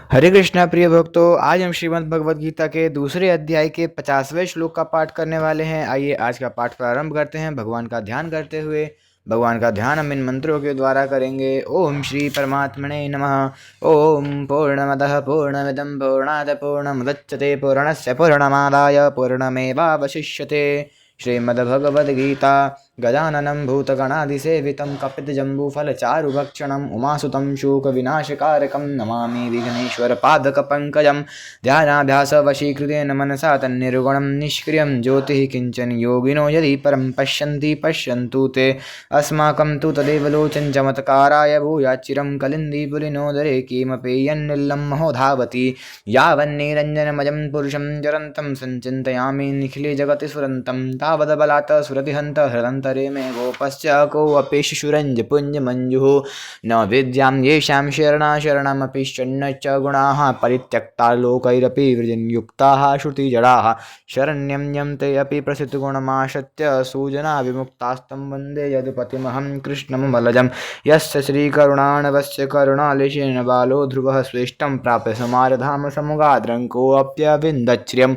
हरे कृष्णा प्रिय भक्तों, आज हम श्रीमद् भगवद गीता के दूसरे अध्याय के 50वें श्लोक का पाठ करने वाले हैं। आइए आज का पाठ प्रारंभ करते हैं भगवान का ध्यान करते हुए। भगवान का ध्यान हम इन मंत्रों के द्वारा करेंगे। ओम श्री परमात्मने नमः। ओम पूर्णमदः पूर्णमिदं पूर्णात् पूर्णमुदच्यते पूर्णस्य पूर्णमादाय पूर्णमेवावशिष्यते। श्रीमद्भगवद्गीता गजाननं भूतगणाधिसेवितं कपितजम्बूफलचारुभक्षणम् उमासुतं शोकविनाशकारकं नमामि विघ्नेश्वरपादकपङ्कजं। ध्यानाभ्यासवशीकृतेन मनसा तन्निर्गुणं निष्क्रियं ज्योतिः किञ्चन योगिनो यदि परं पश्यन्ति पश्यन्तु ते। अस्माकं तु तदेव लोचन चमत्काराय भूयाच्चिरं कलिन्दीपुलिनोदरे किमपि यन्निल्लं महो धावति यावन्निरञ्जनमयं पुरुषं जरन्तं संचिन्तयामि निखिले जगति सुरन्तं तावद्बलात् सुरतिहन्त हृदन्तरे मे गोपश्च कोऽपि शिशुरञ्जपुञ्जमञ्जुः न विद्यां येषां शरणमपि शरणश्च गुणाः परित्यक्ता लोकैरपि वृजन्युक्ताः श्रुतिजडाः शरण्यं यं ते अपि प्रसिद्धगुणमाश्रित्य सुजना विमुक्तास्तं वन्दे यदुपतिमहं कृष्णमलजं यस्य श्रीकरुणाणवस्य करुणालेशेन बालो ध्रुवः स्वेष्टं प्राप्य समारधाम समुगाद्रङ्कोऽप्यविन्दच्छ्रियम्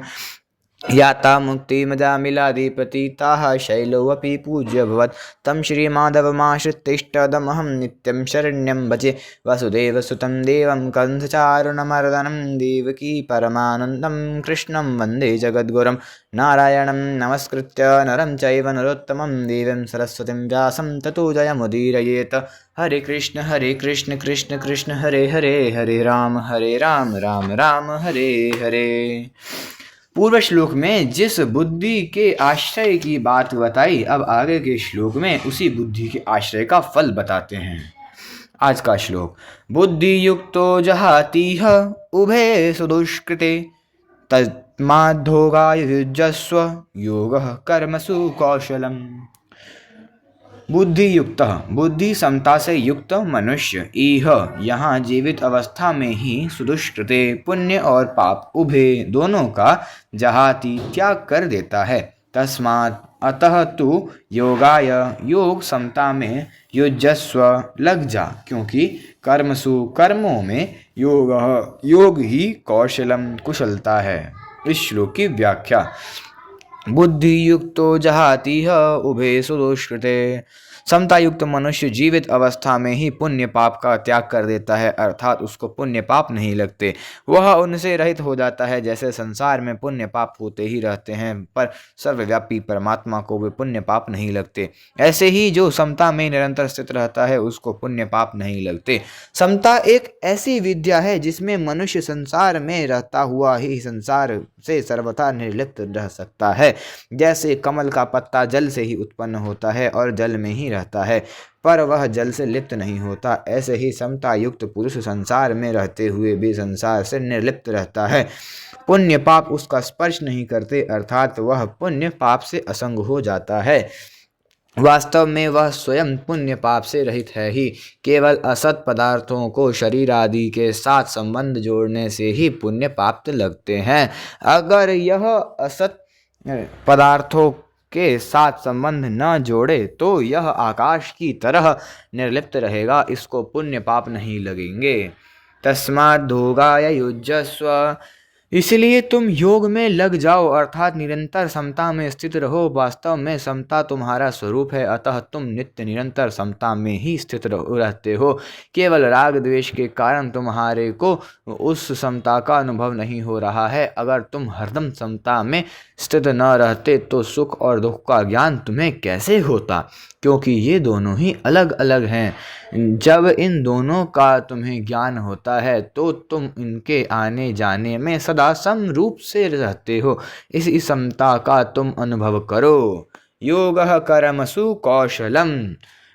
याता मुक्तिमजामिलाधिपतिताः शैलोऽपि पूज्यभवत् तं श्रीमाधवमाश्रित्यष्टदमहं नित्यं शरण्यं भजे। वसुदेवसुतं देवं कंसचारुणमर्दनं देवकी परमानन्दं कृष्णं वन्दे जगद्गुरुं। नारायणं नमस्कृत्य नरं चैव नरोत्तमं देवीं सरस्वतीं व्यासं ततो जयमुदीरयेत्। हरे कृष्ण कृष्ण कृष्ण हरे हरे, हरे राम राम राम हरे हरे। पूर्व श्लोक में जिस बुद्धि के आश्रय की बात बताई, अब आगे के श्लोक में उसी बुद्धि के आश्रय का फल बताते हैं। आज का श्लोक, बुद्धि युक्तो जहातीह उभे सुदुष्कृते तस्माद्धोगाय युज्यस्व योगः कर्मसु कौशलम्। बुद्धि युक्त, बुद्धि समता से युक्त मनुष्य, इह यहाँ जीवित अवस्था में ही, सुदुष्कृते पुण्य और पाप उभे दोनों का, जहाती त्याग कर देता है, तस्मात् अतः तु योगाय योग समता में, युजस्व लग जा क्योंकि, कर्मसु कर्मों में, योग ही कौशलम कुशलता है। इस श्लोक की व्याख्या, बुद्धि युक्तो जहातीह उभे सुदुष्कृते। समता युक्त मनुष्य जीवित अवस्था में ही पुण्य पाप का त्याग कर देता है, अर्थात उसको पुण्य पाप नहीं लगते, वह उनसे रहित हो जाता है। जैसे संसार में पुण्य पाप होते ही रहते हैं, पर सर्वव्यापी परमात्मा को वे पुण्य पाप नहीं लगते, ऐसे ही जो समता में निरंतर स्थित रहता है उसको पुण्य पाप नहीं लगते। समता एक ऐसी विद्या है जिसमें मनुष्य संसार में रहता हुआ ही संसार से सर्वथा निर्लिप्त रह सकता है। जैसे कमल का पत्ता जल से ही उत्पन्न होता है और जल में ही रहता है, पर वह जल से लिप्त नहीं होता, ऐसे ही समता युक्त पुरुष संसार में रहते हुए भी संसार से निर्लिप्त रहता है। पुण्य पाप उसका स्पर्श नहीं करते, अर्थात वह पुण्य पाप से असंग हो जाता है। वास्तव में वह स्वयं पुण्य पाप से रहित है ही। केवल असत पदार्थों को शरीर आदि के साथ संबंध जोड़ने से ही पुण्य पाप लगते हैं। अगर यह असत पदार्थों के साथ संबंध न जोड़े तो यह आकाश की तरह निर्लिप्त रहेगा, इसको पुण्य पाप नहीं लगेंगे। तस्माद् धोगाय युज्यस्व, इसलिए तुम योग में लग जाओ, अर्थात निरंतर समता में स्थित रहो। वास्तव में समता तुम्हारा स्वरूप है, अतः तुम नित्य निरंतर समता में ही स्थित रहते हो। केवल राग द्वेष के कारण तुम्हारे को उस समता का अनुभव नहीं हो रहा है। अगर तुम हरदम समता में स्थित न रहते तो सुख और दुख का ज्ञान तुम्हें कैसे होता, क्योंकि ये दोनों ही अलग अलग हैं। जब इन दोनों का तुम्हें ज्ञान होता है तो तुम इनके आने जाने में सदा सम रूप से रहते हो। इस समता का तुम अनुभव करो। योगः कर्मसु कौशलम,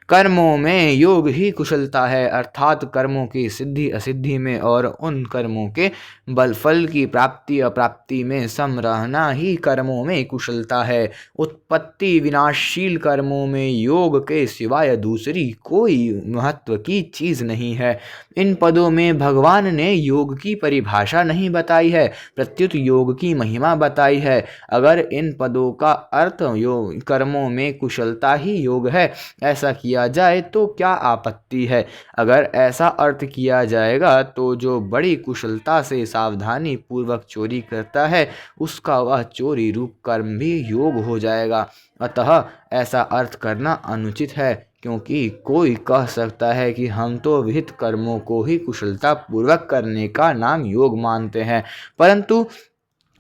कर्मों में योग ही कुशलता है, अर्थात कर्मों की सिद्धि असिद्धि में और उन कर्मों के बल फल की प्राप्ति अप्राप्ति में सम रहना ही कर्मों में कुशलता है। उत्पत्ति विनाशशील कर्मों में योग के सिवाय दूसरी कोई महत्व की चीज नहीं है। इन पदों में भगवान ने योग की परिभाषा नहीं बताई है, प्रत्युत योग की महिमा बताई है। अगर इन पदों का अर्थ योग कर्मों में कुशलता ही योग है ऐसा किया किया जाए तो क्या आपत्ति है। अगर ऐसा अर्थ किया जाएगा तो जो बड़ी कुशलता से सावधानी पूर्वक चोरी करता है उसका वह चोरी रूप कर्म भी योग हो जाएगा। अतः ऐसा अर्थ करना अनुचित है, क्योंकि कोई कह सकता है कि हम तो विहित कर्मों को ही कुशलता पूर्वक करने का नाम योग मानते हैं, परंतु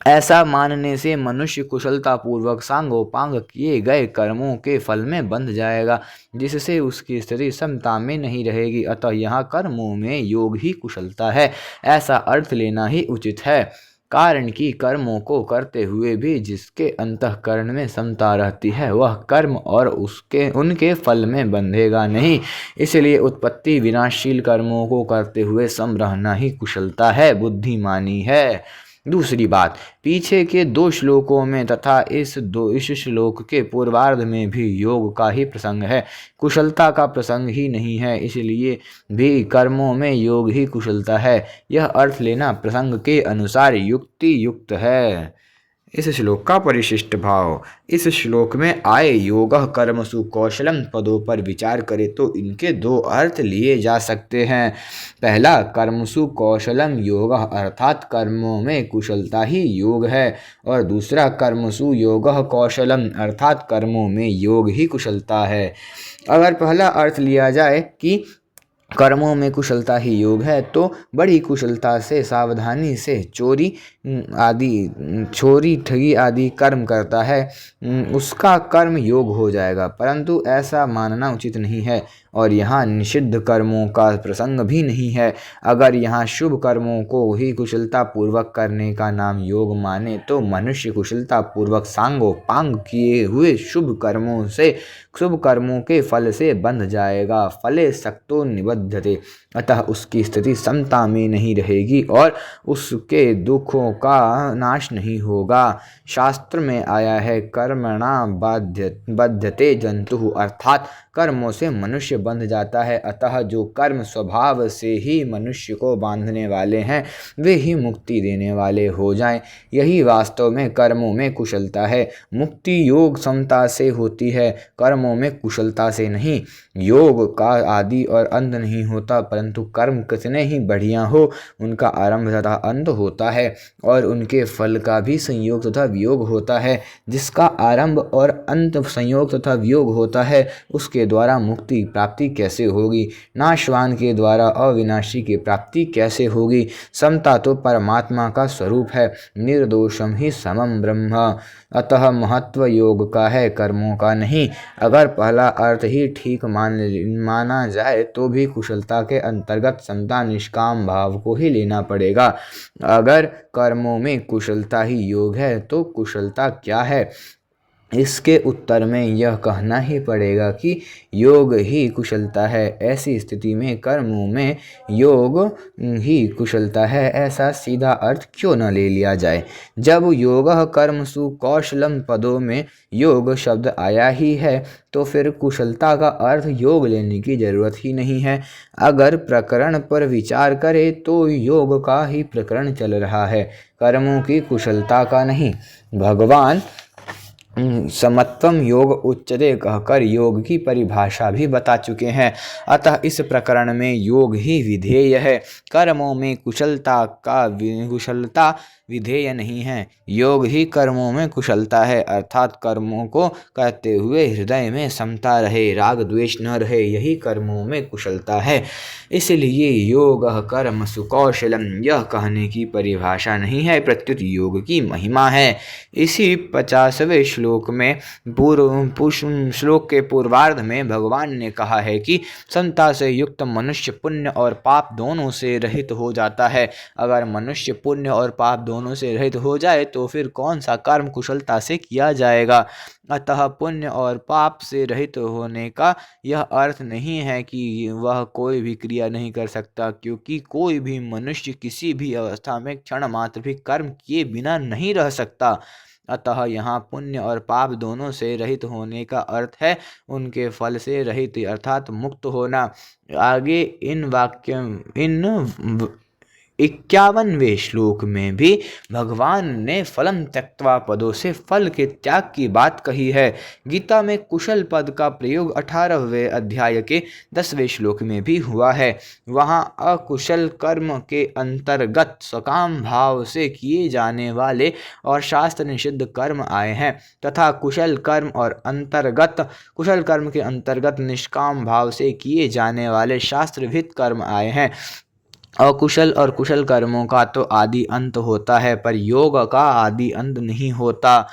ऐसा मानने से मनुष्य कुशलता पूर्वक सांगोपांग किए गए कर्मों के फल में बंध जाएगा, जिससे उसकी स्थिति समता में नहीं रहेगी। अतः यहाँ कर्मों में योग ही कुशलता है, ऐसा अर्थ लेना ही उचित है। कारण कि कर्मों को करते हुए भी जिसके अंतःकरण में समता रहती है वह कर्म और उनके फल में बंधेगा नहीं। इसलिए उत्पत्ति विनाशशील कर्मों को करते हुए सम रहना ही कुशलता है, बुद्धिमानी है। दूसरी बात, पीछे के 2 श्लोकों में तथा इस श्लोक के पूर्वार्ध में भी योग का ही प्रसंग है, कुशलता का प्रसंग ही नहीं है। इसलिए भी कर्मों में योग ही कुशलता है, यह अर्थ लेना प्रसंग के अनुसार युक्ति युक्त है। इस श्लोक का परिशिष्ट भाव। इस श्लोक में आए योगः कर्मसु कौशलम पदों पर विचार करें तो इनके 2 अर्थ लिए जा सकते हैं। पहला, कर्मसु कौशलम योगः अर्थात कर्मों में कुशलता ही योग है, और दूसरा, कर्मसु योगः कौशलम अर्थात कर्मों में योग ही कुशलता है। अगर पहला अर्थ लिया जाए कि कर्मों में कुशलता ही योग है तो बड़ी कुशलता से सावधानी से चोरी ठगी आदि कर्म करता है उसका कर्म योग हो जाएगा, परंतु ऐसा मानना उचित नहीं है और यहाँ निषिद्ध कर्मों का प्रसंग भी नहीं है। अगर यहाँ शुभ कर्मों को ही कुशलता पूर्वक करने का नाम योग माने तो मनुष्य कुशलता पूर्वक सांगोपांग किए हुए शुभ कर्मों के फल से बंध जाएगा। फले सक्तो निबद्धते, अतः उसकी स्थिति समता में नहीं रहेगी और उसके दुखों का नाश नहीं होगा। शास्त्र में आया है कर्मणा बध्यते जंतु, अर्थात कर्मों से मनुष्य बंध जाता है। अतः जो कर्म स्वभाव से ही मनुष्य को बांधने वाले हैं वे ही मुक्ति देने वाले हो जाएं। यही वास्तव में कर्मों में कुशलता है। मुक्ति योग समता से होती है, कर्मों में कुशलता से नहीं। योग का आदि और अंत नहीं होता, परंतु कर्म कितने ही बढ़िया हो उनका आरंभ तथा अंत होता है और उनके फल का भी संयोग तथा वियोग होता है। जिसका आरंभ और अंत संयोग तथा वियोग होता है उसके द्वारा मुक्ति प्राप्ति कैसे होगी? नाशवान के द्वारा अविनाशी की प्राप्ति कैसे होगी? समता तो परमात्मा का स्वरूप है, निर्दोषम ही समम ब्रह्म। अतः महत्व योग का है, कर्मों का नहीं। अगर पहला अर्थ ही ठीक माना जाए तो भी कुशलता के अंतर्गत समता निष्काम भाव को ही लेना पड़ेगा। अगर कर्मों में कुशलता ही योग है तो कुशलता क्या है? इसके उत्तर में यह कहना ही पड़ेगा कि योग ही कुशलता है। ऐसी स्थिति में कर्मों में योग ही कुशलता है, ऐसा सीधा अर्थ क्यों न ले लिया जाए? जब योगः कर्मसु कौशलम पदों में योग शब्द आया ही है तो फिर कुशलता का अर्थ योग लेने की जरूरत ही नहीं है। अगर प्रकरण पर विचार करें तो योग का ही प्रकरण चल रहा है, कर्मों की कुशलता का नहीं। भगवान समत्वम योग उच्चते कहकर योग की परिभाषा भी बता चुके हैं। अतः इस प्रकरण में योग ही विधेय है, कर्मों में कुशलता विधेय नहीं है। योग ही कर्मों में कुशलता है, अर्थात कर्मों को करते हुए हृदय में समता रहे, राग द्वेष न रहे, यही कर्मों में कुशलता है। इसलिए योग कर्म सुकौशलम यह कहने की परिभाषा नहीं है, प्रत्युत योग की महिमा है। इसी 50वें श्लोक में श्लोक के पूर्वार्ध में भगवान ने कहा है कि समता से युक्त मनुष्य पुण्य और पाप दोनों से रहित हो जाता है। अगर मनुष्य पुण्य और पाप दोनों से रहित हो जाए तो फिर कौन सा कर्म कुशलता से किया जाएगा? अतः पुण्य और पाप से रहित होने का यह अर्थ नहीं है कि वह कोई भी क्रिया नहीं कर सकता, क्योंकि कोई भी मनुष्य किसी भी अवस्था में क्षण मात्र भी कर्म किए बिना नहीं रह सकता। अतः यहाँ पुण्य और पाप दोनों से रहित होने का अर्थ है उनके फल से रहित, अर्थात मुक्त होना। आगे इन 51वें श्लोक में भी भगवान ने फलम त्यक्त्वा पदों से फल के त्याग की बात कही है। गीता में कुशल पद का प्रयोग 18वें अध्याय के 10वें श्लोक में भी हुआ है। वहाँ अकुशल कर्म के अंतर्गत सकाम भाव से किए जाने वाले और शास्त्र निषिद्ध कर्म आए हैं तथा कुशल कर्म के अंतर्गत निष्काम भाव से किए जाने वाले शास्त्रविहित कर्म आए हैं। अकुशल और कुशल कर्मों का तो आदि अंत होता है, पर योग का आदि अंत नहीं होता।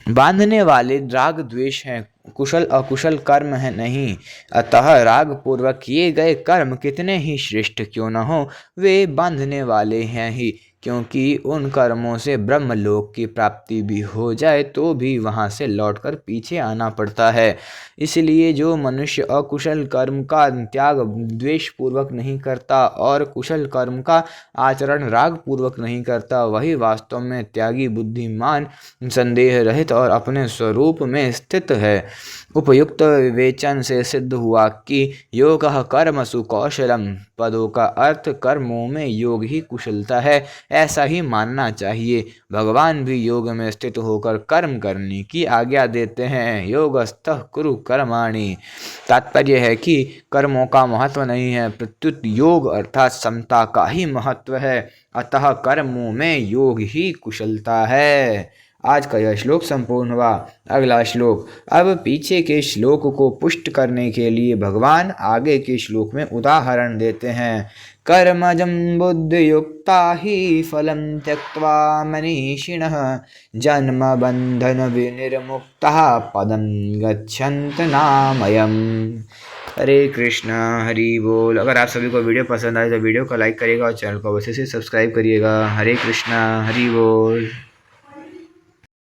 बांधने वाले राग द्वेष हैं, कुशल अकुशल कर्म है नहीं। अतः राग पूर्वक किए गए कर्म कितने ही श्रेष्ठ क्यों न हो, वे बांधने वाले हैं ही, क्योंकि उन कर्मों से ब्रह्मलोक की प्राप्ति भी हो जाए तो भी वहां से लौटकर पीछे आना पड़ता है। इसलिए जो मनुष्य अकुशल कर्म का त्याग द्वेष पूर्वक नहीं करता और कुशल कर्म का आचरण राग पूर्वक नहीं करता, वही वास्तव में त्यागी, बुद्धिमान, संदेह रहित और अपने स्वरूप में स्थित है। उपयुक्त विवेचन से सिद्ध हुआ कि योगः कर्मसु कौशलम, पदों का अर्थ कर्मों में योग ही कुशलता है, ऐसा ही मानना चाहिए। भगवान भी योग में स्थित होकर कर्म करने की आज्ञा देते हैं। योगस्थः कुरु कर्माणि, तात्पर्य है कि कर्मों का महत्व नहीं है, प्रत्युत योग अर्थात समता का ही महत्व है। अतः कर्मों में योग ही कुशलता है। आज का यह श्लोक संपूर्ण हुआ। अगला श्लोक। अब पीछे के श्लोक को पुष्ट करने के लिए भगवान आगे के श्लोक में उदाहरण देते हैं। कर्मजं बुद्धियुक्ता हि फलं त्यक्त्वा मनीषिणः जन्म बंधन विनिर्मुक्तः पदं गच्छन्त नामयम्। हरे कृष्णा, हरि बोल। अगर आप सभी को वीडियो पसंद आए तो वीडियो को लाइक करिएगा और चैनल को अवश्य से सब्सक्राइब करिएगा। हरे कृष्णा, हरि बोल।